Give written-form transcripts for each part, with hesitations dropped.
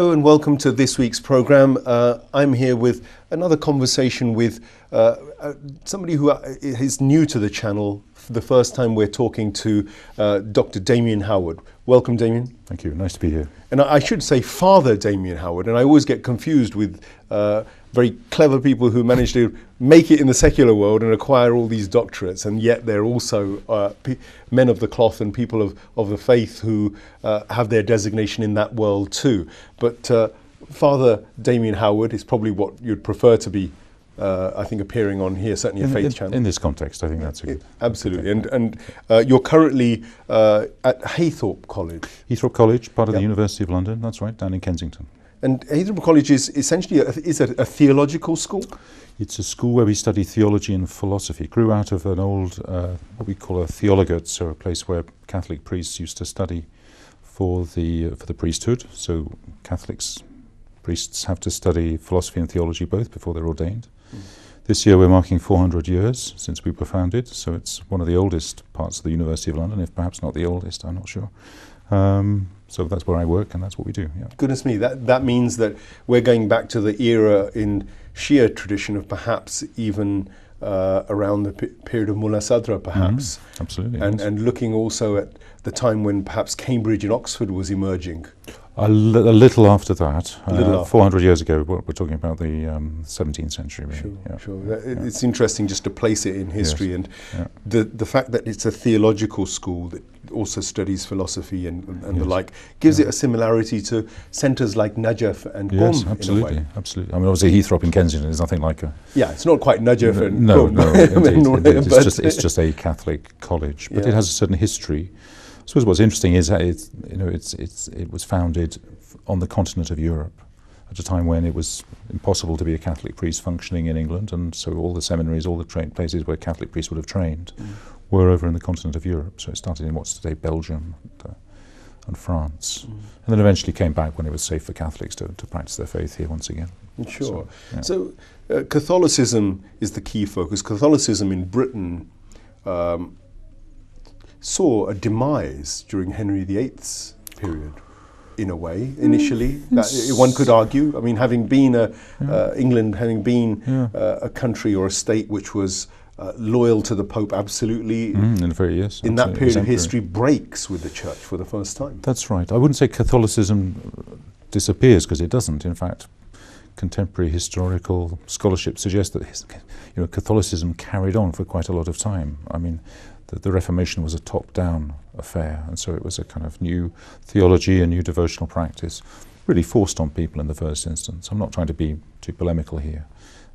Hello and welcome to this week's programme. I'm here with another conversation with somebody who is new to the channel. For the first time we're talking to Dr. Damien Howard. Welcome, Damien. Thank you, nice to be here. And I should say Father Damien Howard, and I always get confused with very clever people who manage to make it in the secular world and acquire all these doctorates, and yet they're also men of the cloth and people of the faith who have their designation in that world too. But Father Damien Howard is probably what you'd prefer to be, I think, appearing on here, certainly a faith channel. In this context, I think that's a good. Absolutely. And you're currently at Haythorpe College. Haythorpe College, part of the University of London, that's right, down in Kensington. And Haythorpe College is essentially a theological school? It's a school where we study theology and philosophy. It grew out of an old, what we call a theologate, so a place where Catholic priests used to study for the priesthood. So priests have to study philosophy and theology both before they're ordained. This year we're marking 400 years since we were founded, so it's one of the oldest parts of the University of London, if perhaps not the oldest, I'm not sure. So that's where I work and that's what we do. Yeah. Goodness me, that means that we're going back to the era in Shia tradition of perhaps even around the period of Mullah Sadra, perhaps. Absolutely. And looking also at the time when perhaps Cambridge and Oxford was emerging. A little after that, 400 years ago. We're talking about the 17th century. Really. Sure. It's interesting just to place it in history, and the fact that it's a theological school that also studies philosophy and the like gives it a similarity to centres like Najaf and Qom. Yes, absolutely, in a way. Absolutely. I mean, obviously Haythorpe in Kensington is nothing like a. Yeah, it's not quite Najaf and Qom. No, indeed. It's just a Catholic college, but it has a certain history. I suppose what's interesting is that it was founded on the continent of Europe at a time when it was impossible to be a Catholic priest functioning in England, and so all the seminaries, all the places where Catholic priests would have trained were over in the continent of Europe. So it started in what's today Belgium and France, and then eventually came back when it was safe for Catholics to practice their faith here once again. Sure. So Catholicism is the key focus. Catholicism in Britain saw a demise during Henry VIII's period, in a way, initially. That one could argue. I mean, having been England, having been a country or a state which was loyal to the Pope, absolutely, in that period of history, breaks with the Church for the first time. That's right. I wouldn't say Catholicism disappears, because it doesn't. In fact, contemporary historical scholarship suggests that Catholicism carried on for quite a lot of time. I mean, the Reformation was a top-down affair, and so it was a kind of new theology, a new devotional practice, really forced on people in the first instance. I'm not trying to be too polemical here,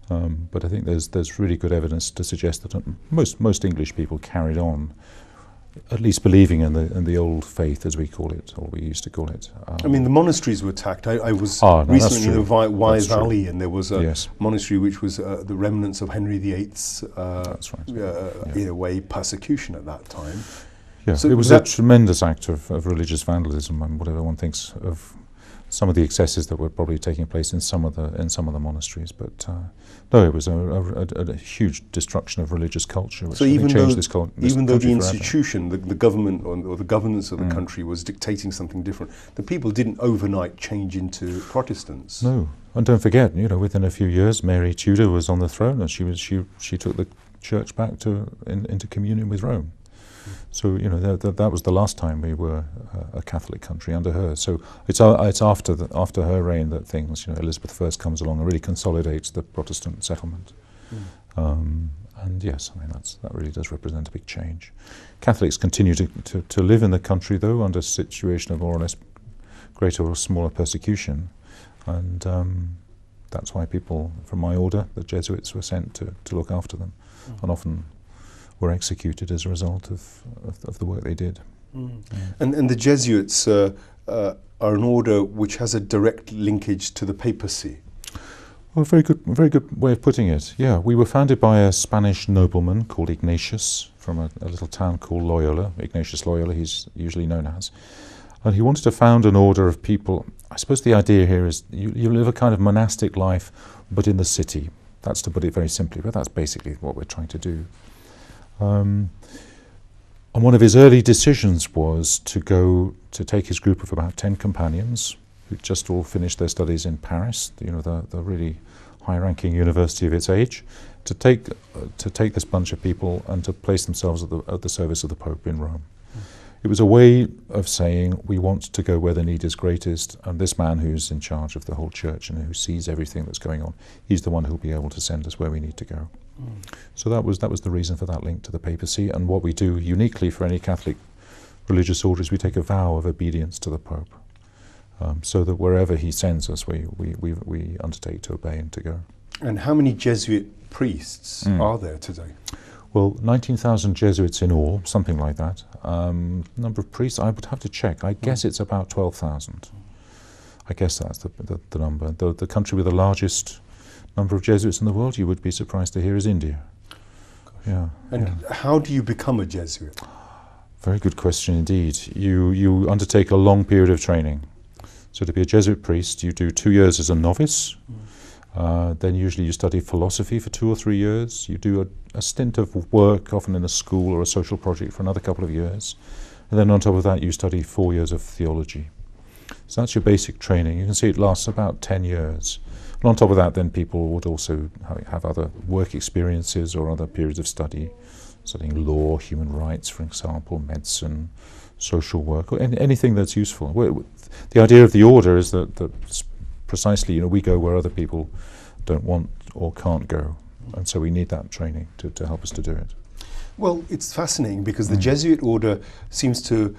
but I think there's really good evidence to suggest that most English people carried on, at least believing in the old faith, as we call it, or we used to call it. I mean, the monasteries were attacked. I was recently in the Wye Valley, and there was a monastery which was the remnants of Henry VIII's, in a way, persecution at that time. Yeah, so it was a tremendous act of religious vandalism, and whatever one thinks of some of the excesses that were probably taking place in some of the monasteries, but no, it was a huge destruction of religious culture, which changed this country forever. Even though the institution, the government or the governance of the country was dictating something different, the people didn't overnight change into Protestants. No, and don't forget, within a few years, Mary Tudor was on the throne, and she took the church back into communion with Rome. So that was the last time we were a Catholic country under her. So it's after her reign that things, Elizabeth I comes along and really consolidates the Protestant settlement. And yes, I mean that really does represent a big change. Catholics continue to live in the country, though, under a situation of more or less greater or smaller persecution, and that's why people from my order, the Jesuits, were sent to look after them, and often were executed as a result of the work they did. And the Jesuits are an order which has a direct linkage to the papacy. Well, very good way of putting it. Yeah, we were founded by a Spanish nobleman called Ignatius from a little town called Loyola. Ignatius Loyola, he's usually known as. And he wanted to found an order of people. I suppose the idea here is you live a kind of monastic life, but in the city. That's to put it very simply, but that's basically what we're trying to do. And one of his early decisions was to take his group of about 10 companions who just all finished their studies in Paris, you know, the really high-ranking university of its age, to take this bunch of people and to place themselves at the service of the Pope in Rome. It was a way of saying, we want to go where the need is greatest, and this man who's in charge of the whole church and who sees everything that's going on, he's the one who'll be able to send us where we need to go. So that was the reason for that link to the papacy. And what we do uniquely for any Catholic religious order is we take a vow of obedience to the Pope, so that wherever he sends us, we undertake to obey and to go. And how many Jesuit priests are there today? Well, 19,000 Jesuits in all, something like that. Number of priests, I would have to check. I guess it's about 12,000. I guess that's the number. The country with the largest number of Jesuits in the world, you would be surprised to hear, is India. Gosh. Yeah. And how do you become a Jesuit? Very good question indeed. You undertake a long period of training. So to be a Jesuit priest, you do 2 years as a novice. Then usually you study philosophy for 2 or 3 years. You do a stint of work, often in a school or a social project, for another couple of years. And then on top of that, you study 4 years of theology. So that's your basic training. You can see it lasts about 10 years. And on top of that, then people would also have other work experiences or other periods of study, studying law, human rights, for example, medicine, social work, or anything that's useful. The idea of the order is that precisely, you know, we go where other people don't want or can't go, and so we need that training to help us to do it. Well, it's fascinating because the Jesuit order seems to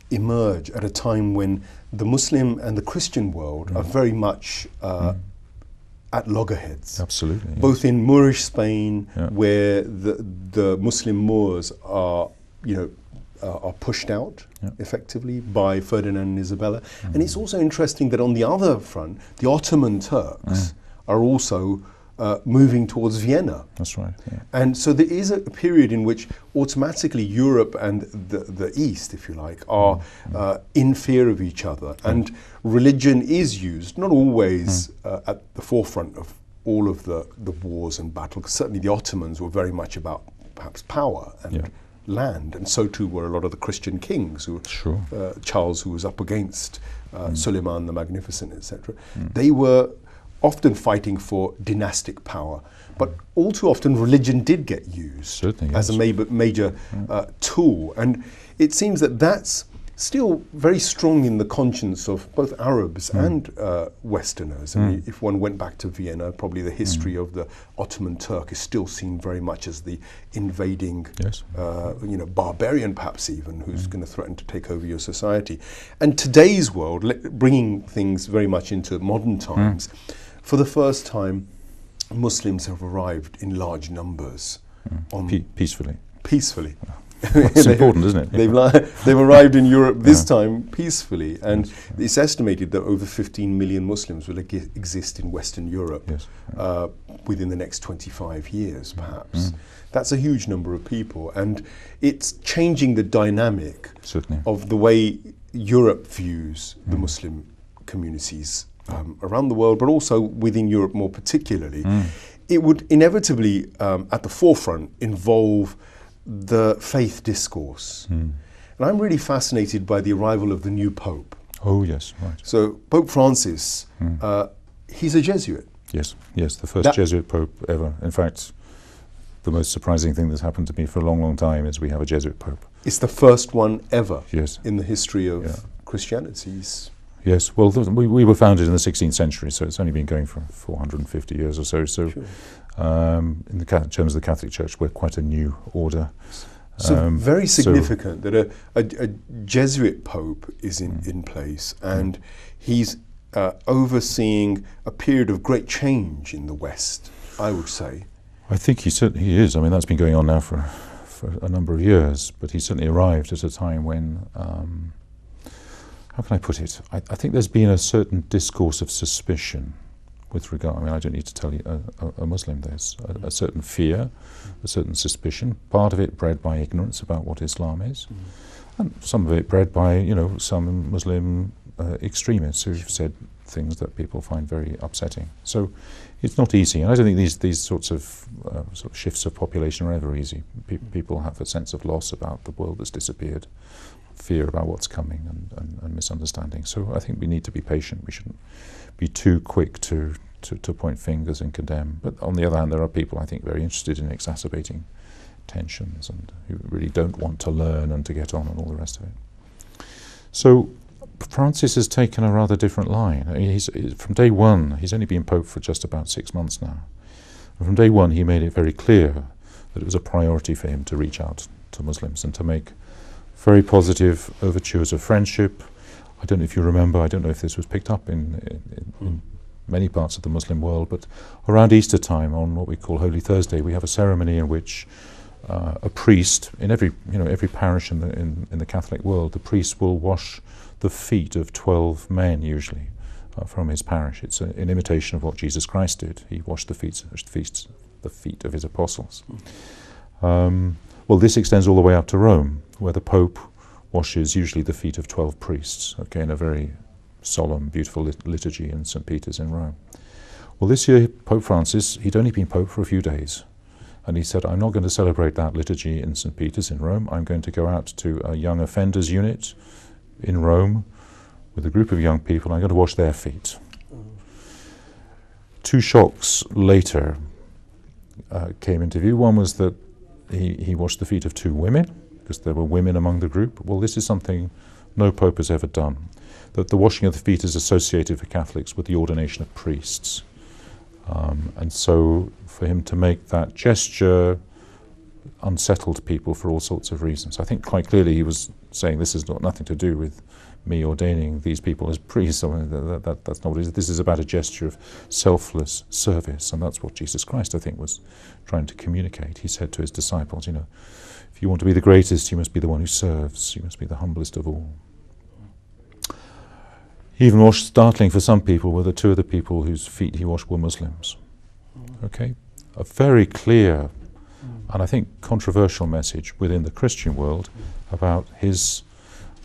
emerge at a time when the Muslim and the Christian world are very much at loggerheads. Absolutely. Yes. Both in Moorish Spain, where the Muslim Moors are, are pushed out effectively by Ferdinand and Isabella. And it's also interesting that on the other front, the Ottoman Turks are also moving towards Vienna. That's right. Yeah. And so there is a period in which automatically Europe and the East, if you like, are in fear of each other. And religion is used, not always at the forefront of all of the wars and battles. Certainly the Ottomans were very much about perhaps power and land, and so too were a lot of the Christian kings, who Charles, who was up against Suleiman the Magnificent, etc. They were often fighting for dynastic power, but all too often religion did get used as a major tool, and it seems that that's still very strong in the conscience of both Arabs and Westerners. I mean, if one went back to Vienna, probably the history of the Ottoman Turk is still seen very much as the invading, barbarian perhaps even, who's going to threaten to take over your society. And today's world, bringing things very much into modern times, for the first time, Muslims have arrived in large numbers. Peacefully. Peacefully. It's important, isn't it? They've arrived in Europe this time peacefully, and it's estimated that over 15 million Muslims will exist in Western Europe within the next 25 years, perhaps. That's a huge number of people, and it's changing the dynamic of the way Europe views the Muslim communities around the world, but also within Europe more particularly. It would inevitably, at the forefront, involve the faith discourse. And I'm really fascinated by the arrival of the new Pope. Oh yes, right. So Pope Francis, he's a Jesuit. Yes, the first Jesuit Pope ever. In fact, the most surprising thing that's happened to me for a long, long time is we have a Jesuit Pope. It's the first one ever in the history of Christianity. Yes, well, we were founded in the 16th century, so it's only been going for 450 years or so. So, in terms of the Catholic Church, we're quite a new order. So very significant that a Jesuit Pope is in place, and he's overseeing a period of great change in the West, I would say. I think he certainly is. I mean, that's been going on now for a number of years, but he certainly arrived at a time when how can I put it? I think there's been a certain discourse of suspicion with regard, I mean, I don't need to tell you, a Muslim, there's a certain fear, a certain suspicion, part of it bred by ignorance about what Islam is, and some of it bred by, some Muslim extremists who've said things that people find very upsetting. So it's not easy, and I don't think these sorts of shifts of population are ever easy. People have a sense of loss about the world that's disappeared. fear about what's coming and misunderstanding. So I think we need to be patient. We shouldn't be too quick to point fingers and condemn. But on the other hand, there are people, I think, very interested in exacerbating tensions and who really don't want to learn and to get on and all the rest of it. So Francis has taken a rather different line. I mean, from day one, he's only been Pope for just about 6 months now. And from day one, he made it very clear that it was a priority for him to reach out to Muslims and to make very positive overtures of friendship. I don't know if you remember, I don't know if this was picked up in many parts of the Muslim world, but around Easter time, on what we call Holy Thursday, we have a ceremony in which a priest in every parish in the Catholic world, the priest will wash the feet of 12 men usually from his parish. It's an imitation of what Jesus Christ did. He washed the feet of his apostles. Well, this extends all the way up to Rome, where the Pope washes usually the feet of 12 priests, okay, in a very solemn, beautiful liturgy in St. Peter's in Rome. Well, this year, Pope Francis, he'd only been Pope for a few days, and he said, I'm not going to celebrate that liturgy in St. Peter's in Rome. I'm going to go out to a young offenders unit in Rome with a group of young people. I'm going to wash their feet. 2 shocks later came into view. One was that he washed the feet of 2 women, because there were women among the group. Well, this is something no Pope has ever done. That the washing of the feet is associated for Catholics with the ordination of priests. And so for him to make that gesture unsettled people for all sorts of reasons. I think quite clearly he was saying this has got nothing to do with me ordaining these people as priests. That's not what it is. This is about a gesture of selfless service, and that's what Jesus Christ, I think, was trying to communicate. He said to his disciples, if you want to be the greatest, you must be the one who serves. You must be the humblest of all. Even more startling for some people were the 2 of the people whose feet he washed were Muslims. Okay? A very clear and I think controversial message within the Christian world about his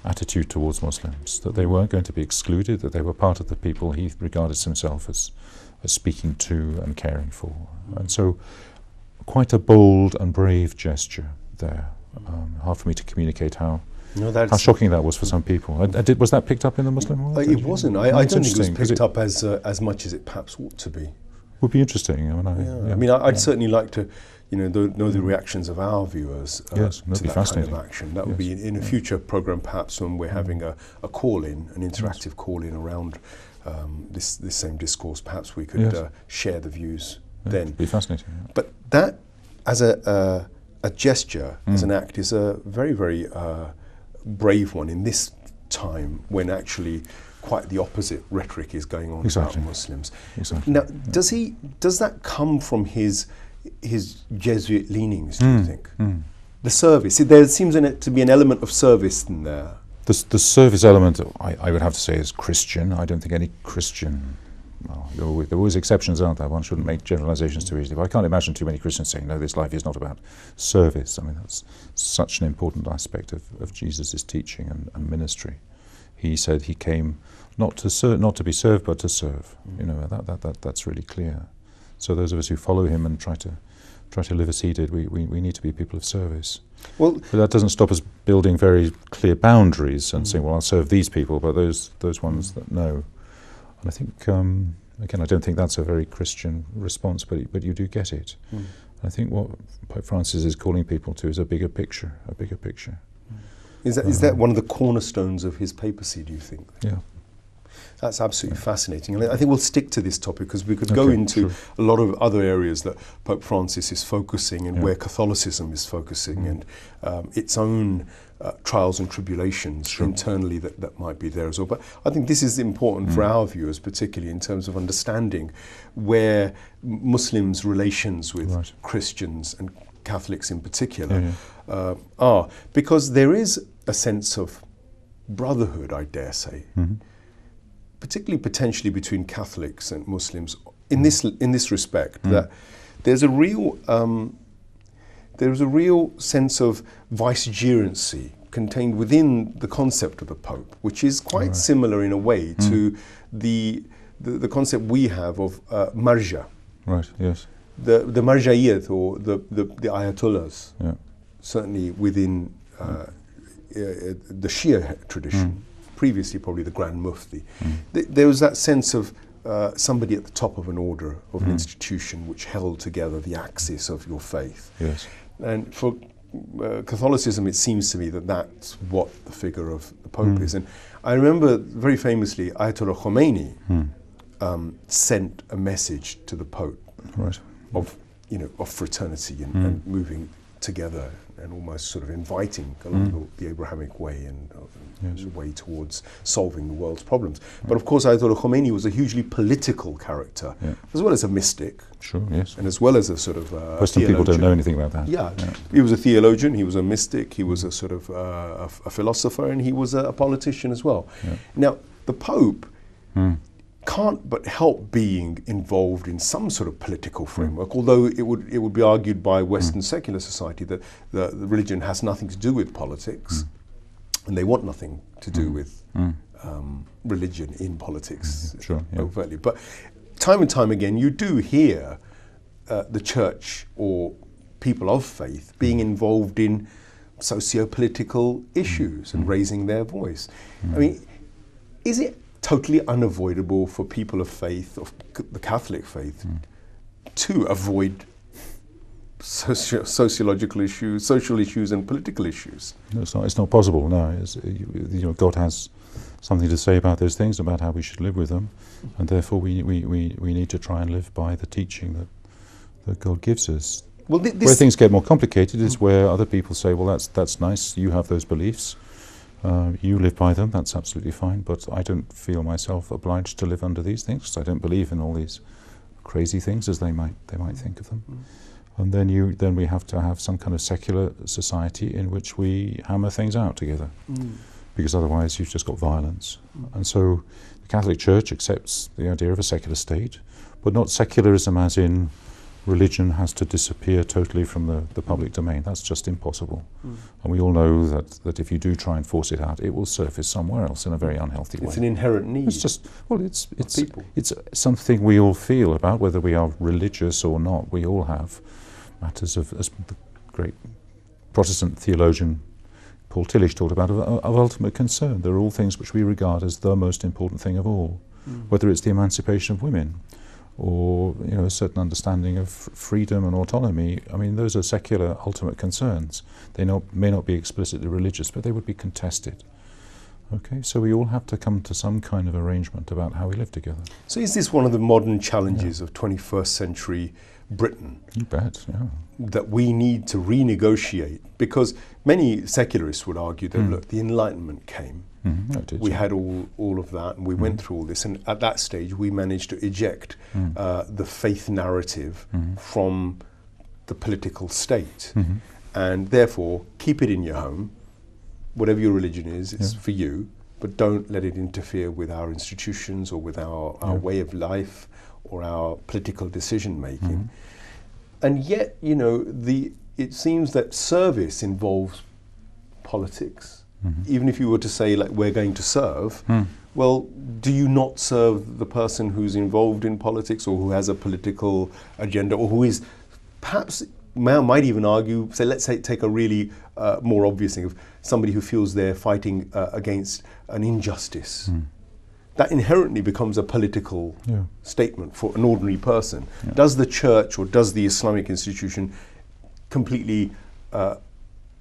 attitude towards Muslims, that they weren't going to be excluded, that they were part of the people he regarded himself as speaking to and caring for. And so quite a bold and brave gesture there. Hard for me to communicate how shocking that was for some people. Was that picked up in the Muslim world? It wasn't. I don't think it was picked up as much as it perhaps ought to be. Would be interesting. I'd certainly like to know the reactions of our viewers to that kind of action. That would be in a future program, perhaps, when we're having a call-in, an interactive call-in around this same discourse. Perhaps we could share the views then. It'd be fascinating. But that, as a gesture, as an act, is a very, very brave one in this time when actually quite the opposite rhetoric is going on about Muslims. Exactly. Now, does that come from his Jesuit leanings, do you think? The service, there seems in it to be an element of service in there. The service element, I would have to say, is Christian. I don't think any Christian, well, there are always exceptions, aren't there? One shouldn't make generalizations too easily. But I can't imagine too many Christians saying, no, this life is not about service. I mean, that's such an important aspect of Jesus' teaching and ministry. He said he came not to be served, but to serve. That's really clear. So those of us who follow him and try to live as he did, we need to be people of service. Well, but that doesn't stop us building very clear boundaries and saying, well, I'll serve these people, but those ones that no. And I think, again, I don't think that's a very Christian response, but you do get it. And I think what Pope Francis is calling people to is a bigger picture. Is that one of the cornerstones of his papacy, do you think? Yeah. That's absolutely fascinating. And I think we'll stick to this topic because we could go into a lot of other areas that Pope Francis is focusing and where Catholicism is focusing and its own trials and tribulations internally that might be there as well. But I think this is important for our viewers, particularly in terms of understanding where Muslims' relations with Christians and Catholics in particular are. Because there is a sense of brotherhood, I dare say, particularly potentially between Catholics and Muslims in this respect, that there's a real sense of vicegerency contained within the concept of the Pope, which is quite similar in a way to the concept we have of marja. Right. Yes. The marjaiyat or the ayatollahs, certainly within the Shia tradition, previously probably the Grand Mufti, there was that sense of somebody at the top of an order, of an institution which held together the axis of your faith. Yes. And for Catholicism, it seems to me that that's what the figure of the Pope is. And I remember very famously Ayatollah Khomeini sent a message to the Pope of fraternity and moving together and almost sort of inviting along the Abrahamic way and the way towards solving the world's problems. But of course, Ayatollah Khomeini was a hugely political character, as well as a mystic. Sure, yes. And as well as a sort of Western people don't know anything about that. Yeah. He was a theologian, he was a mystic, he was a sort of a philosopher, and he was a politician as well. Yeah. Now, the Pope can't but help being involved in some sort of political framework, although it would be argued by Western secular society that the religion has nothing to do with politics, and they want nothing to do with religion in politics overtly. But time and time again, you do hear the church or people of faith being involved in socio-political issues and raising their voice. I mean, is it totally unavoidable for people of faith, of the Catholic faith, to avoid sociological issues, social issues, and political issues? No, it's not possible. No, God has something to say about those things, about how we should live with them, and therefore we need to try and live by the teaching that God gives us. Well, where things get more complicated is where other people say, "Well, that's nice. You have those beliefs. You live by them, that's absolutely fine, but I don't feel myself obliged to live under these things because I don't believe in all these crazy things as they might think of them." And then we have to have some kind of secular society in which we hammer things out together, because otherwise you've just got violence. And so the Catholic Church accepts the idea of a secular state, but not secularism as in religion has to disappear totally from the public domain. That's just impossible. And we all know that if you do try and force it out, it will surface somewhere else in a very unhealthy way. It's an inherent need. It's just, it's something we all feel about, whether we are religious or not. We all have matters of, as the great Protestant theologian Paul Tillich talked about, of ultimate concern. There are all things which we regard as the most important thing of all, whether it's the emancipation of women, or a certain understanding of freedom and autonomy. I mean, those are secular ultimate concerns. They may not be explicitly religious, but they would be contested. Okay, so we all have to come to some kind of arrangement about how we live together. So is this one of the modern challenges of 21st century Britain? You bet, yeah. That we need to renegotiate, because many secularists would argue that, look, the Enlightenment came. We had all of that, and we went through all this, and at that stage we managed to eject the faith narrative from the political state, and therefore keep it in your home. Whatever your religion is, it's for you, but don't let it interfere with our institutions or with our way of life or our political decision making. And yet, it seems that service involves politics. Even if you were to say, like, we're going to serve, well, do you not serve the person who's involved in politics or who has a political agenda, or who is perhaps, might even argue, say, let's say, take a really more obvious thing of somebody who feels they're fighting against an injustice. That inherently becomes a political statement for an ordinary person. Does the church or does the Islamic institution completely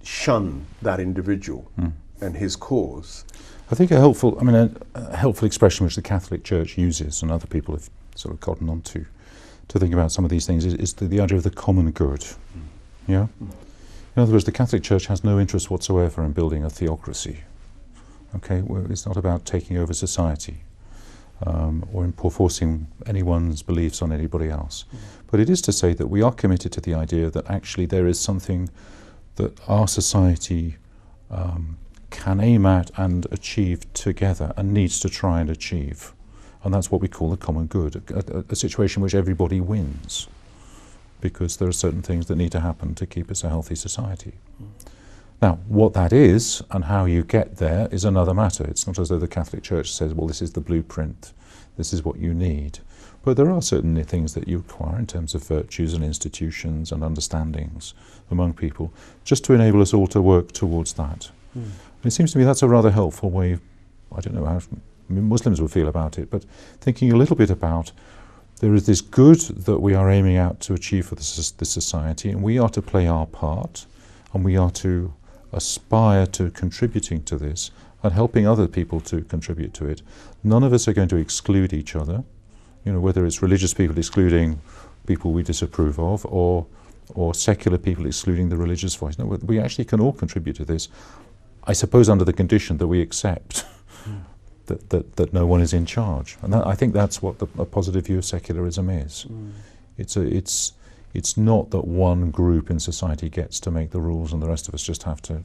shun that individual and his cause? I think a helpful expression which the Catholic Church uses, and other people have sort of gotten on to think about some of these things, is the idea of the common good. Yeah? In other words, the Catholic Church has no interest whatsoever in building a theocracy. Okay, well, it's not about taking over society or in forcing anyone's beliefs on anybody else. But it is to say that we are committed to the idea that actually there is something that our society can aim at and achieve together, and needs to try and achieve. And that's what we call the common good, a situation in which everybody wins, because there are certain things that need to happen to keep us a healthy society. Now, what that is and how you get there is another matter. It's not as though the Catholic Church says, well, this is the blueprint, this is what you need. But there are certainly things that you require in terms of virtues and institutions and understandings among people, just to enable us all to work towards that. It seems to me that's a rather helpful way. I don't know how Muslims would feel about it, but thinking a little bit about there is this good that we are aiming out to achieve for this society, and we are to play our part, and we are to aspire to contributing to this and helping other people to contribute to it. None of us are going to exclude each other, you know, whether it's religious people excluding people we disapprove of, or secular people excluding the religious voice. No, we actually can all contribute to this, I suppose under the condition that we accept that no one is in charge. And I think that's what a positive view of secularism is. It's not that one group in society gets to make the rules and the rest of us just have to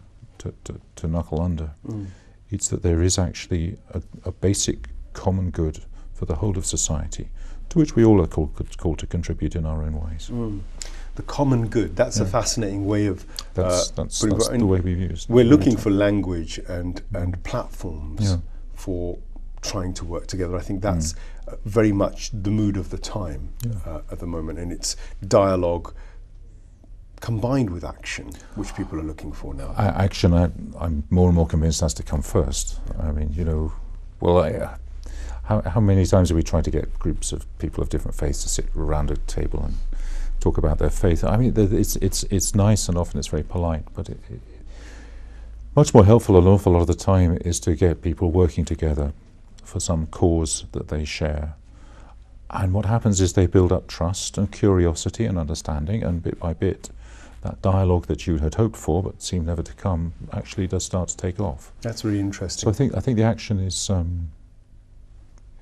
knuckle under. It's that there is actually a basic common good for the whole of society, to which we all are called to contribute in our own ways. The common good, that's a fascinating way of... That's the way we've used. We're looking for language and platforms for trying to work together. I think that's very much the mood of the time at the moment, and it's dialogue combined with action, which people are looking for now. Action, I'm more and more convinced, has to come first. I mean, you know, well, how many times have we tried to get groups of people of different faiths to sit around a table and talk about their faith? I mean, it's nice and often it's very polite, but much more helpful an awful lot of the time is to get people working together for some cause that they share. And what happens is they build up trust and curiosity and understanding, and bit by bit that dialogue that you had hoped for but seemed never to come actually does start to take off. That's really interesting. So I think the action is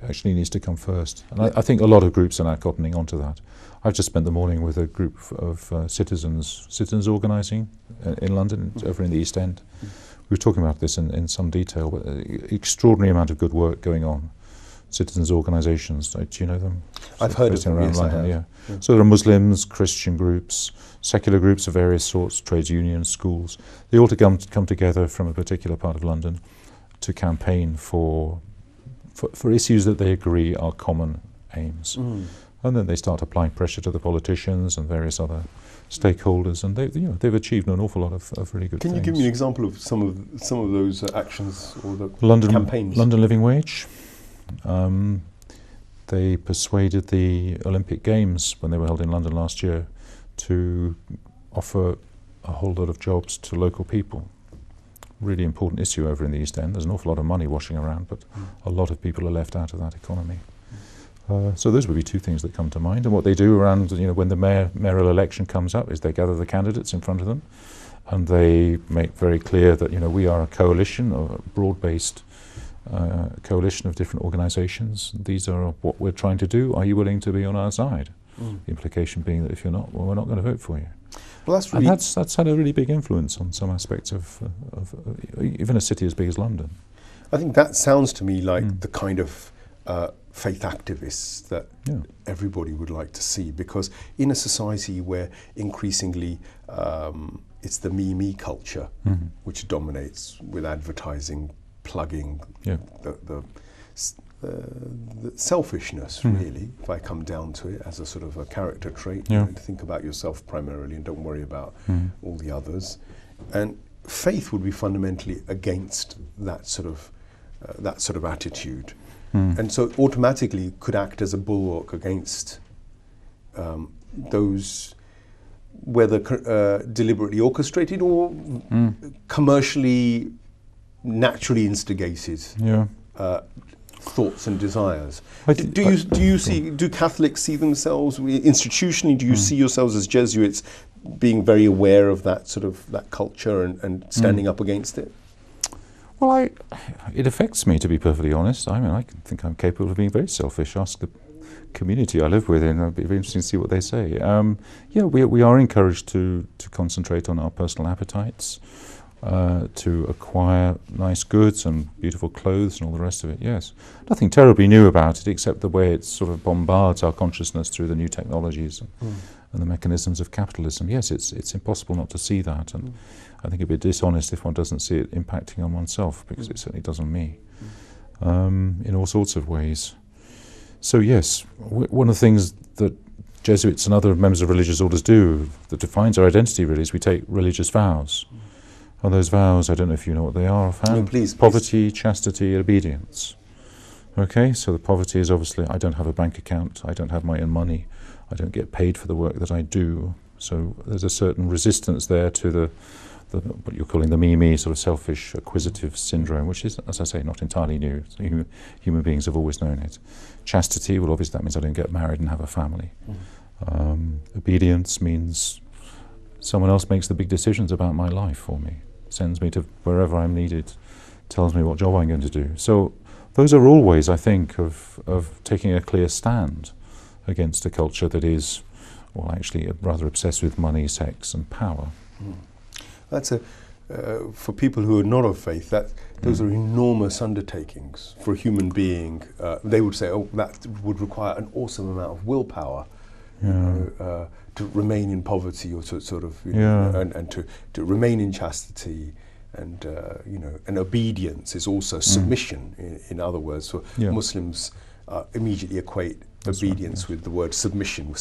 actually needs to come first. And I think a lot of groups are now cottoning onto that. I've just spent the morning with a group of citizens organising in London, over in the East End. We were talking about this in some detail, but extraordinary amount of good work going on. Citizens' organisations, do you know them? I've heard of them, around yes, London, I have. yeah. So there are Muslims, Christian groups, secular groups of various sorts, trades unions, schools. They all come together from a particular part of London to campaign for issues that they agree are common aims. And then they start applying pressure to the politicians and various other stakeholders, and they've achieved an awful lot of really good things. Can you give me an example of some of those actions or the campaigns? London Living Wage. They persuaded the Olympic Games, when they were held in London last year, to offer a whole lot of jobs to local people. Really important issue over in the East End. There's an awful lot of money washing around, but a lot of people are left out of that economy. So those would be two things that come to mind. And what they do around, when the mayoral election comes up, is they gather the candidates in front of them, and they make very clear that we are a coalition, or a broad-based coalition of different organisations. These are what we're trying to do. Are you willing to be on our side? The implication being that if you're not, well, we're not going to vote for you. Well, that's really... And that's had a really big influence on some aspects of even a city as big as London. I think that sounds to me like the kind of faith activists that everybody would like to see, because in a society where increasingly it's the me culture which dominates, with advertising plugging the selfishness, really, if I come down to it, as a sort of a character trait, to think about yourself primarily and don't worry about all the others. And faith would be fundamentally against that sort of attitude. And so automatically could act as a bulwark against those, whether deliberately orchestrated or commercially, naturally instigated thoughts and desires. Do Catholics see themselves institutionally? Do you see yourselves as Jesuits being very aware of that culture and standing up against it? Well, it affects me, to be perfectly honest. I mean, I think I'm capable of being very selfish. Ask the community I live with, and it'll be very interesting to see what they say. We are encouraged to concentrate on our personal appetites, to acquire nice goods and beautiful clothes and all the rest of it, yes. Nothing terribly new about it, except the way it sort of bombards our consciousness through the new technologies and the mechanisms of capitalism. Yes, it's impossible not to see that, and I think it'd be dishonest if one doesn't see it impacting on oneself, because it certainly does on me, in all sorts of ways. So yes, one of the things that Jesuits and other members of religious orders do that defines our identity really is we take religious vows. And those vows, I don't know if you know what they are offhand. No, please. Poverty, chastity, obedience. Okay, so the poverty is obviously, I don't have a bank account, I don't have my own money, I don't get paid for the work that I do. So there's a certain resistance there to the what you're calling the me, sort of selfish, acquisitive syndrome, which is, as I say, not entirely new. So human beings have always known it. Chastity, well, obviously that means I don't get married and have a family. Obedience means someone else makes the big decisions about my life for me, sends me to wherever I'm needed, tells me what job I'm going to do. So those are all ways, I think, of taking a clear stand against a culture that is, well, actually rather obsessed with money, sex and power. That's for people who are not of faith, those are enormous undertakings for a human being. They would say, oh, that would require an awesome amount of willpower to remain in poverty, or to sort of, and to remain in chastity. And and obedience is also submission. In other words, so Muslims immediately equate obedience with the word submission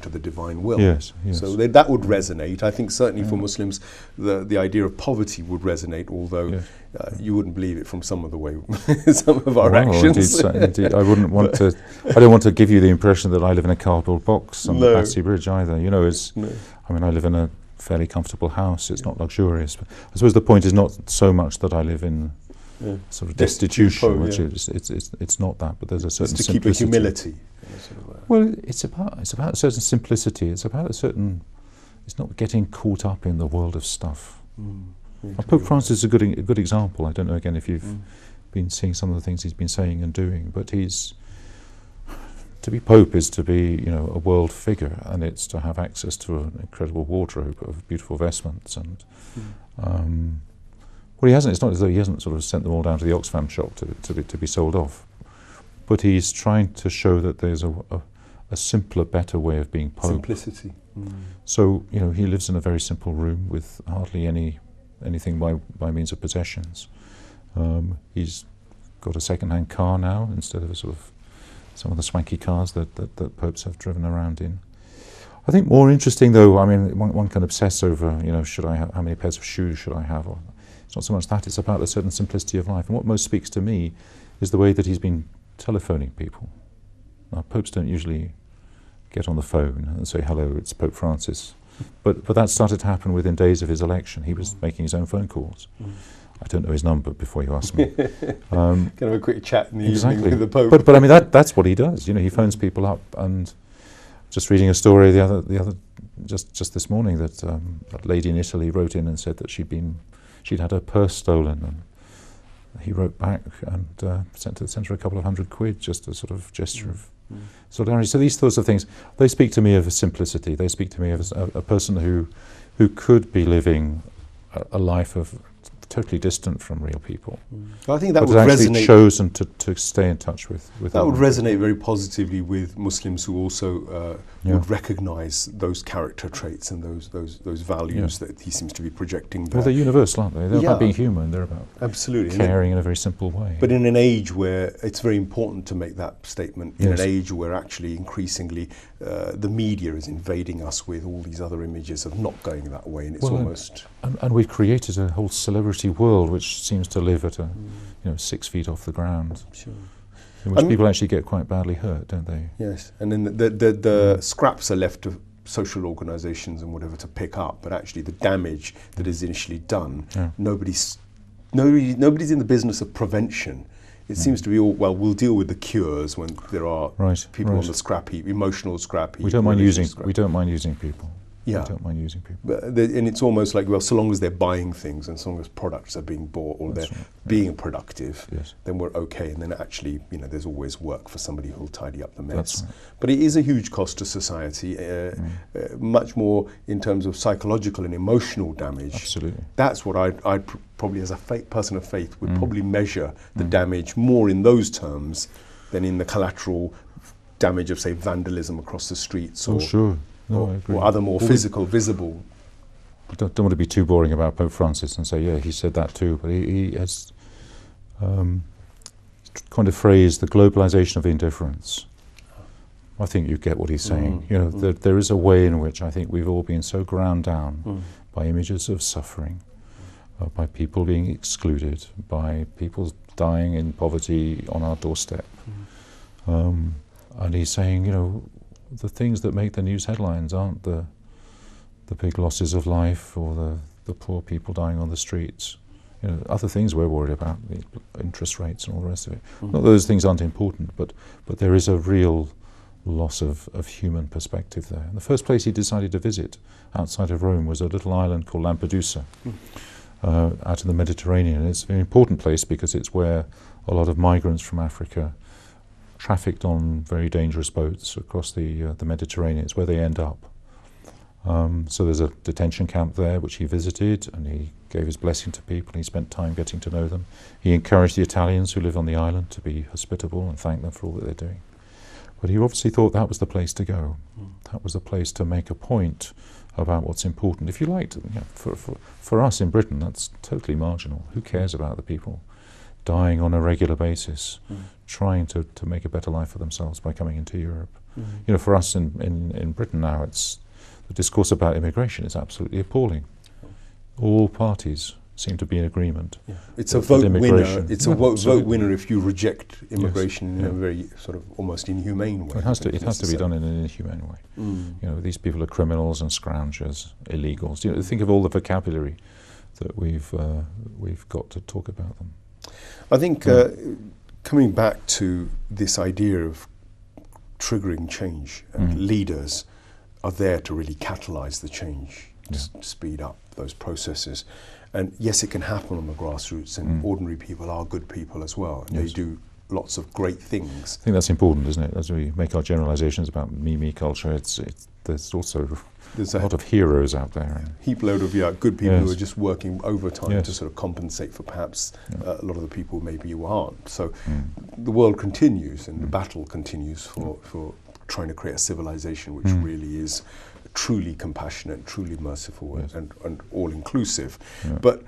to the divine will. Yes. So that would resonate. I think certainly for Muslims, the idea of poverty would resonate. Although you wouldn't believe it from some of the way some of our actions. Indeed. I wouldn't want to. I don't want to give you the impression that I live in a cardboard box on the Battersea Bridge either. I mean, I live in a fairly comfortable house. It's not luxurious. But I suppose the point is not so much that I live in sort of destitution, which it's not that, but there's a certain to simplicity. Keep a humility. Well, it's about a certain simplicity. It's about a certain. It's not getting caught up in the world of stuff. Pope Francis is a good example. I don't know again if you've been seeing some of the things he's been saying and doing, but to be Pope is to be, a world figure, and it's to have access to an incredible wardrobe of beautiful vestments. And well, he hasn't. It's not as though he hasn't sort of sent them all down to the Oxfam shop to be sold off, but he's trying to show that there's a simpler, better way of being Pope. Simplicity. So he lives in a very simple room with hardly anything by means of possessions. He's got a second-hand car now instead of a sort of some of the swanky cars that popes have driven around in. I think more interesting, though, I mean, one can obsess over, should I have, how many pairs of shoes should I have? Or, it's not so much that, it's about a certain simplicity of life. And what most speaks to me is the way that he's been telephoning people. Now, popes don't usually get on the phone and say, hello, it's Pope Francis. But that started to happen within days of his election. He was making his own phone calls. I don't know his number before you ask me. Kind of a quick chat in the evening with the Pope. But I mean that's what he does. He phones people up. And just reading a story the other just this morning that a lady in Italy wrote in and said that she'd had her purse stolen, and he wrote back and sent her a couple of £100 just a sort of gesture of solidarity. So these sorts of things, they speak to me of a simplicity. They speak to me of a person who could be living a life of totally distant from real people. I think that but would actually resonate. Chosen to stay in touch with that would resonate very positively with Muslims who also would recognise those character traits and those values that he seems to be projecting there. Well, they're universal, aren't they? They're about being human. They're about absolutely caring in a very simple way. But in an age where it's very important to make that statement, in an age where actually increasingly the media is invading us with all these other images of not going that way, and it's almost. And we've created a whole celebrity world which seems to live at 6 feet off the ground, in which people actually get quite badly hurt, don't they? Yes, and then the scraps are left to social organisations and whatever to pick up, but actually the damage that is initially done, nobody's in the business of prevention. It seems to be all, well, we'll deal with the cures when there are people on the scrap heap, emotional scrap heap. We don't mind using people. Yeah. I don't mind using people. But and it's almost like, well, so long as they're buying things and so long as products are being bought or they're being productive, then we're okay. And then actually, there's always work for somebody who'll tidy up the mess. That's right. But it is a huge cost to society, much more in terms of psychological and emotional damage. Absolutely. That's what I'd probably, as a person of faith, would probably measure the damage more in those terms than in the collateral damage of, say, vandalism across the streets or or other more phisically visible. I don't want to be too boring about Pope Francis and say, he said that too, but he has kind of phrased the globalization of indifference. I think you get what he's saying. There is a way in which I think we've all been so ground down by images of suffering, by people being excluded, by people dying in poverty on our doorstep. And he's saying, you know, the things that make the news headlines aren't the big losses of life or the poor people dying on the streets. You know, other things we're worried about, the interest rates and all the rest of it. Not that those things aren't important, but there is a real loss of human perspective there. And the first place he decided to visit outside of Rome was a little island called Lampedusa, out in the Mediterranean. It's a very important place because it's where a lot of migrants from Africa trafficked on very dangerous boats across the Mediterranean. It's where they end up. So there's a detention camp there which he visited, and he gave his blessing to people. He spent time getting to know them. He encouraged the Italians who live on the island to be hospitable and thank them for all that they're doing. But he obviously thought that was the place to go. That was the place to make a point about what's important. If you liked, you know, for us in Britain, that's totally marginal. Who cares about the people dying on a regular basis, trying to make a better life for themselves by coming into Europe? You know, for us in Britain now, the discourse about immigration is absolutely appalling. All parties seem to be in agreement. Yeah. It's a vote winner. It's a vote winner if you reject immigration in a very sort of almost inhumane way. It has to be done in an inhumane way. You know, these people are criminals and scroungers, illegals. You know, think of all the vocabulary that we've got to talk about them. I think coming back to this idea of triggering change, and leaders are there to really catalyse the change, to speed up those processes. And yes, it can happen on the grassroots, and ordinary people are good people as well, and they do lots of great things. I think that's important, isn't it? As we make our generalisations about me culture, there's also a lot of heroes out there. Heap load of good people who are just working overtime to sort of compensate for perhaps a lot of the people maybe you aren't. So the world continues, and the battle continues for trying to create a civilization which really is truly compassionate, truly merciful, and all-inclusive. But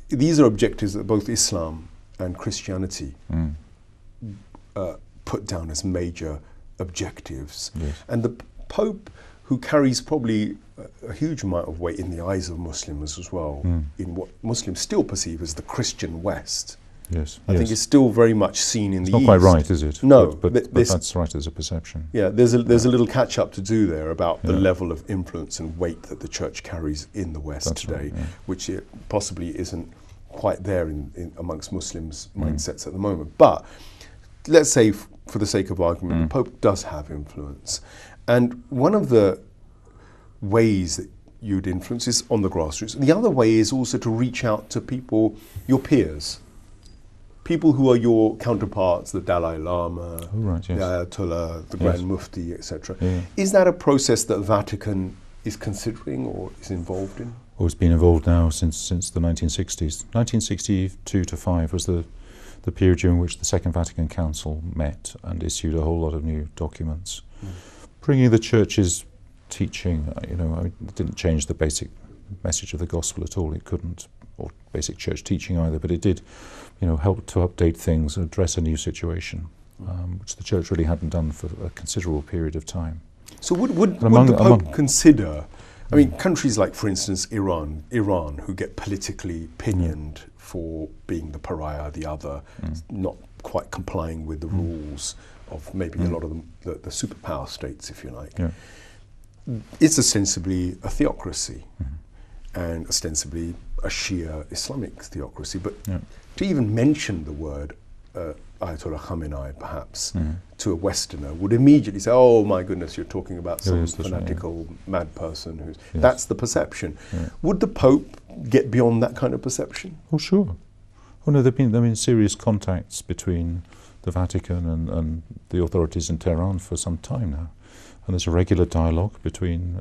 these are objectives that both Islam and Christianity put down as major objectives. And the Pope, who carries probably a huge amount of weight in the eyes of Muslims as well, in what Muslims still perceive as the Christian West. I think it's still very much seen in the East. It's not quite right, is it? No. But that's right as a perception. Yeah, there's a little catch-up to do there about the level of influence and weight that the Church carries in the West today, which it possibly isn't quite there in amongst Muslims' mindsets at the moment. But let's say, for the sake of argument, the Pope does have influence. And one of the ways that you'd influence is on the grassroots. The other way is also to reach out to people, your peers, people who are your counterparts, the Dalai Lama, the Ayatollah, the Grand Mufti, etc. Is that a process that the Vatican is considering or is involved in? Well, it's been involved now since the 1960s. 1962 to 5 was the period during which the Second Vatican Council met and issued a whole lot of new documents, bringing the Church's teaching. You know, it didn't change the basic message of the gospel at all. It couldn't, or basic church teaching either, but it did, you know, help to update things, address a new situation, which the Church really hadn't done for a considerable period of time. So would the Pope consider, I mean, countries like, for instance, Iran, who get politically pinioned for being the pariah, the other, not quite complying with the rules of maybe a lot of the superpower states, if you like. It's ostensibly a theocracy, and ostensibly a Shia Islamic theocracy, but to even mention the word Ayatollah Khamenei, perhaps, to a Westerner would immediately say, oh my goodness, you're talking about some fanatical mad person who's... That's the perception. Would the Pope get beyond that kind of perception? Oh, sure. Oh no, there have been serious contacts between the Vatican and the authorities in Tehran for some time now. And there's a regular dialogue between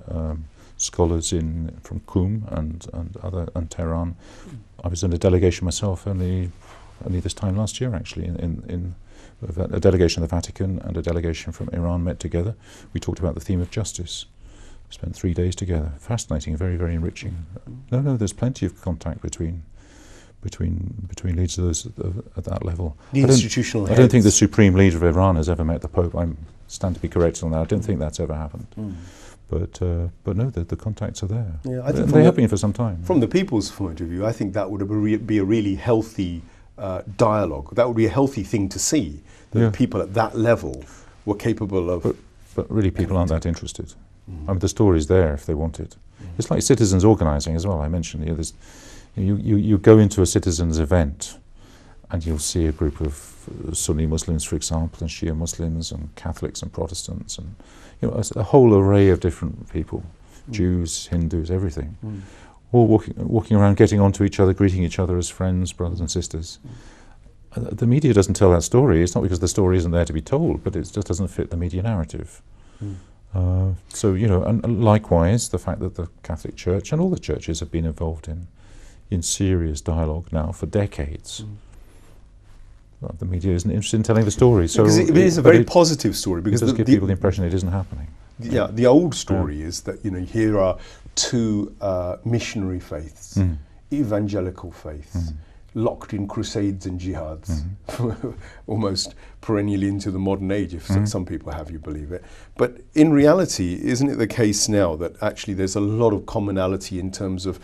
scholars from Qum and Tehran. I was in a delegation myself only this time last year, actually, in a delegation of the Vatican and a delegation from Iran met together. We talked about the theme of justice. We spent 3 days together. Fascinating, very, very enriching. No, there's plenty of contact between leaders of those at that level. The institutional heads. I don't think the supreme leader of Iran has ever met the Pope. I stand to be corrected on that. I don't think that's ever happened. But no, the contacts are there. Yeah, I think they have been for some time. From the people's point of view, I think that would be a really healthy dialogue. That would be a healthy thing to see, that people at that level were capable of... But really people aren't that interested. I mean, the story's there if they want it. It's like citizens organising as well. I mentioned, you go into a citizens' event and you'll see a group of Sunni Muslims, for example, and Shia Muslims and Catholics and Protestants and a whole array of different people, Jews, Hindus, everything, all walking around, getting onto each other, greeting each other as friends, brothers and sisters. The media doesn't tell that story. It's not because the story isn't there to be told, but it just doesn't fit the media narrative. So, and likewise, the fact that the Catholic Church and all the churches have been involved in serious dialogue now for decades. Well, the media isn't interested in telling the story. So because it is a very positive story. Because it does give people the impression it isn't happening. Yeah, the old story is that, here are two missionary faiths, evangelical faiths, locked in crusades and jihads, almost perennially into the modern age, if some people have you believe it. But in reality, isn't it the case now that actually there's a lot of commonality in terms of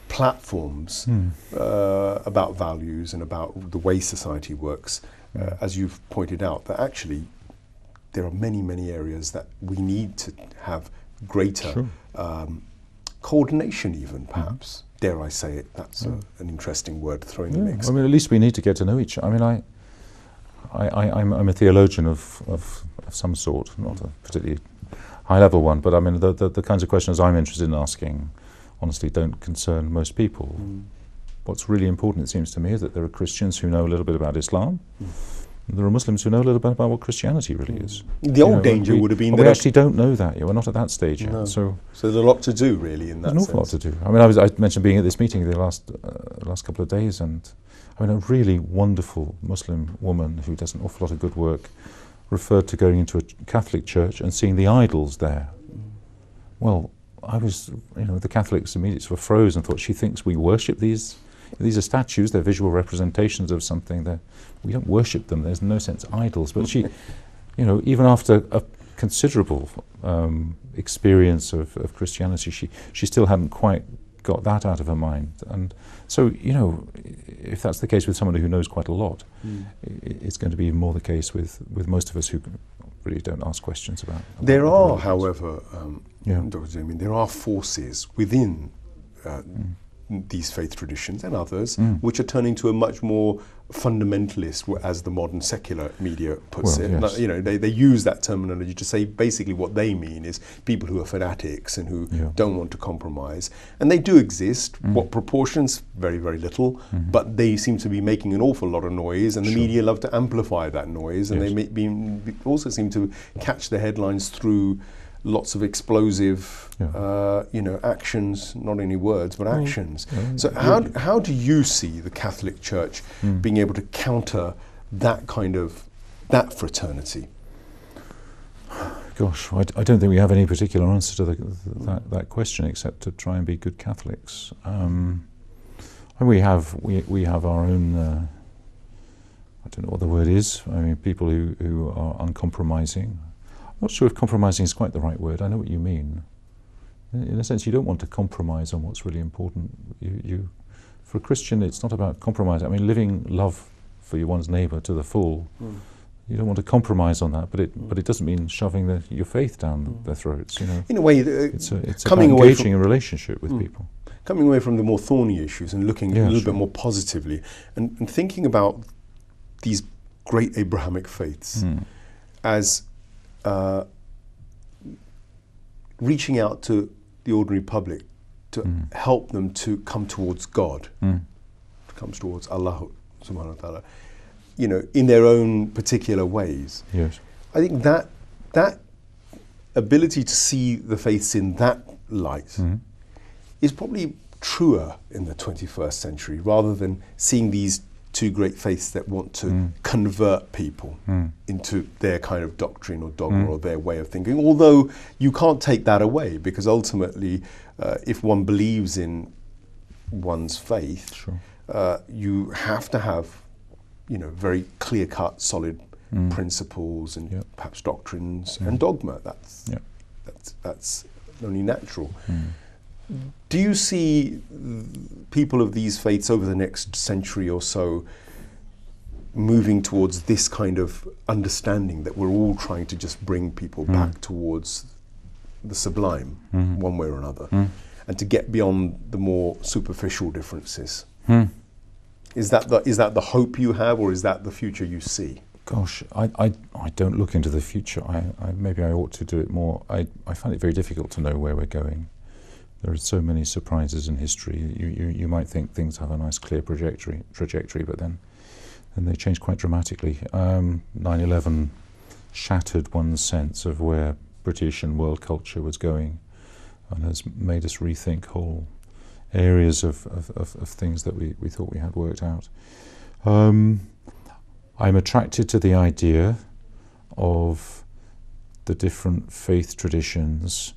platforms about values and about the way society works, as you've pointed out, that actually there are many, many areas that we need to have greater coordination even, perhaps. Dare I say it, that's an interesting word to throw in the mix. I mean, at least we need to get to know each other. I mean, I'm a theologian of some sort, not a particularly high-level one, but I mean, the kinds of questions I'm interested in asking, honestly, don't concern most people. What's really important, it seems to me, is that there are Christians who know a little bit about Islam, and there are Muslims who know a little bit about what Christianity really is. The old danger would have been that... We actually don't know that yet. We're not at that stage yet. So there's a lot to do, really, in that sense. There's an awful lot to do. I mean, I mentioned being at this meeting the last couple of days, and I mean, a really wonderful Muslim woman who does an awful lot of good work referred to going into a Catholic church and seeing the idols there. Well, I was, the Catholics immediately were froze and thought, she thinks we worship these. These are statues, they're visual representations of something. We don't worship them, there's no sense idols. But she, even after a considerable experience of Christianity, she still hadn't quite got that out of her mind. And so, if that's the case with somebody who knows quite a lot, it's going to be more the case with most of us who really don't ask questions about there are, however, Dr. Damian, there are forces within these faith traditions and others which are turning to a much more fundamentalist, as the modern secular media puts it. Yes. They use that terminology to say basically what they mean is people who are fanatics and who don't want to compromise. And they do exist. What proportions? Very, very little. But they seem to be making an awful lot of noise, and the media love to amplify that noise. And they also seem to catch the headlines through lots of explosive, actions, not only words, but actions. So how do you see the Catholic Church being able to counter that that fraternity? Gosh, I don't think we have any particular answer to that question, except to try and be good Catholics. And we have our own, I don't know what the word is, I mean, people who are uncompromising. I'm not sure if compromising is quite the right word. I know what you mean. In a sense, you don't want to compromise on what's really important. For a Christian, it's not about compromise. I mean, living love for one's neighbour to the full. You don't want to compromise on that, but it doesn't mean shoving your faith down their throats. In a way, it's about engaging a relationship with people. Coming away from the more thorny issues and looking a little bit more positively, and thinking about these great Abrahamic faiths as reaching out to the ordinary public to help them to come towards God, to come towards Allah subhanahu wa ta'ala, in their own particular ways. Yes. I think that ability to see the faiths in that light is probably truer in the 21st century, rather than seeing these two great faiths that want to convert people into their kind of doctrine or dogma or their way of thinking. Although you can't take that away, because ultimately, if one believes in one's faith, you have to have, very clear-cut, solid principles and perhaps doctrines and dogma. That's only natural. Do you see people of these faiths over the next century or so moving towards this kind of understanding that we're all trying to just bring people back towards the sublime, one way or another, and to get beyond the more superficial differences? Is that the hope you have, or is that the future you see? Gosh, I don't look into the future. Maybe I ought to do it more. I find it very difficult to know where we're going. There are so many surprises in history. You might think things have a nice clear trajectory, but then they change quite dramatically. 9/11 shattered one's sense of where British and world culture was going, and has made us rethink whole areas of things that we thought we had worked out. I'm attracted to the idea of the different faith traditions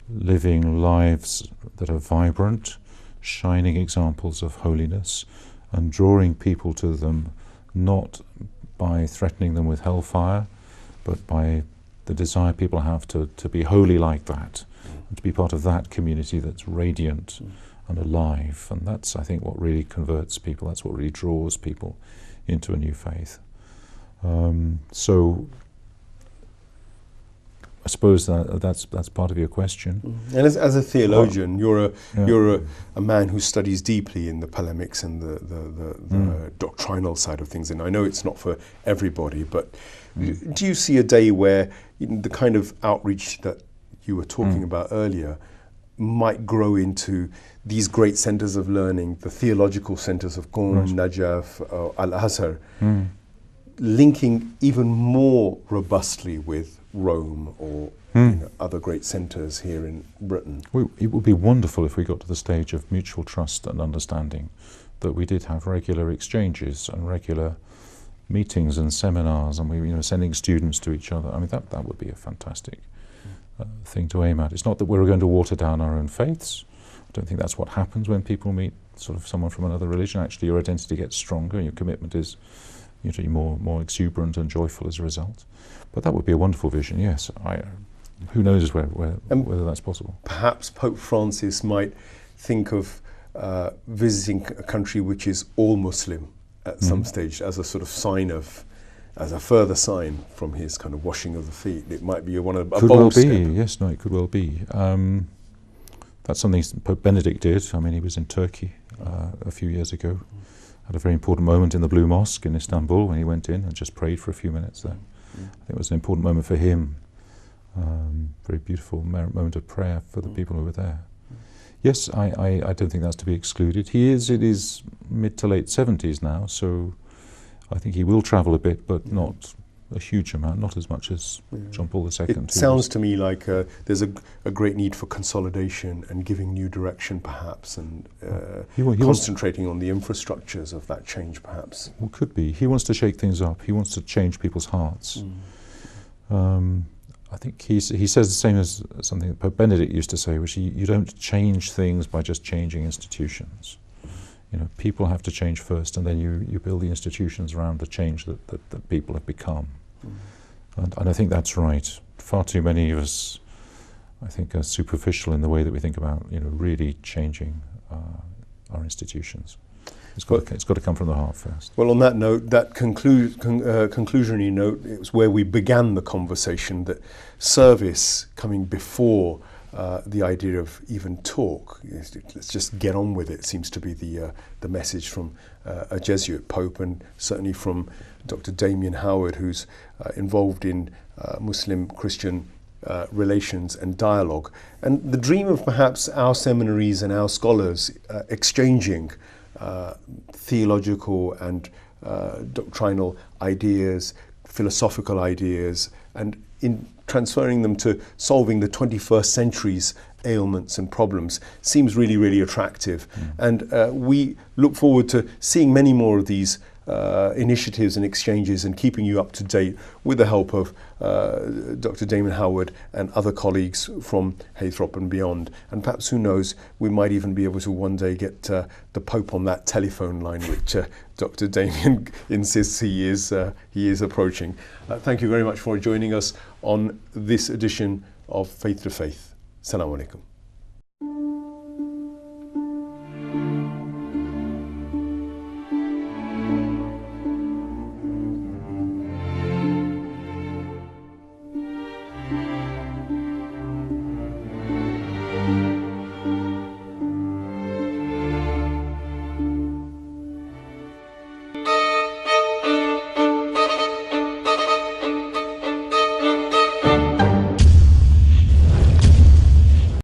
living lives that are vibrant, shining examples of holiness, and drawing people to them not by threatening them with hellfire, but by the desire people have to be holy like that, and to be part of that community that's radiant and alive. And that's, I think, what really converts people. That's what really draws people into a new faith. So I suppose that's part of your question. And as a theologian, you're a man who studies deeply in the polemics and the doctrinal side of things. And I know it's not for everybody, but do you see a day where the kind of outreach that you were talking about earlier might grow into these great centers of learning, the theological centers of Qom, Najaf, Al-Azhar, linking even more robustly with Rome or other great centres here in Britain? It would be wonderful if we got to the stage of mutual trust and understanding, that we did have regular exchanges and regular meetings and seminars, and we were sending students to each other. I mean, that would be a fantastic thing to aim at. It's not that we're going to water down our own faiths. I don't think that's what happens when people meet sort of someone from another religion. Actually, your identity gets stronger, your commitment is usually more exuberant and joyful as a result. But that would be a wonderful vision, yes. Who knows whether that's possible. Perhaps Pope Francis might think of visiting a country which is all Muslim at some stage as a sort of sign of, as a further sign from his kind of washing of the feet. It might be a bold step. Yes, no, it could well be. That's something Pope Benedict did. I mean, he was in Turkey a few years ago. Had a very important moment in the Blue Mosque in Istanbul when he went in and just prayed for a few minutes there. I think it was an important moment for him. Very beautiful moment of prayer for the people who were there. Yes, I don't think that's to be excluded. He is in his mid to late 70s now, so I think he will travel a bit, but not a huge amount, not as much as John Paul II. It sounds to me like there's a great need for consolidation and giving new direction, perhaps, and concentrating on the infrastructures of that change, perhaps. Well, could be. He wants to shake things up. He wants to change people's hearts. I think he says the same as something that Pope Benedict used to say, which you don't change things by just changing institutions. People have to change first, and then you build the institutions around the change that people have become. And I think that's right. Far too many of us, I think, are superficial in the way that we think about, really changing our institutions. It's got to come from the heart first. Well, on that note, that conclusionary note, it was where we began the conversation, that service coming before the idea of even talk. Let's just get on with it, seems to be the message from a Jesuit Pope, and certainly from Dr. Damien Howard, who's involved in Muslim-Christian relations and dialogue. And the dream of perhaps our seminaries and our scholars exchanging theological and doctrinal ideas, philosophical ideas, and in transferring them to solving the 21st century's ailments and problems seems really, really attractive. And we look forward to seeing many more of these initiatives and exchanges, and keeping you up to date with the help of Dr. Damien Howard and other colleagues from Haythrop and beyond. And perhaps, who knows, we might even be able to one day get the Pope on that telephone line, which Dr. Damien insists he is approaching. Thank you very much for joining us on this edition of Faith to Faith. Assalamu alaikum.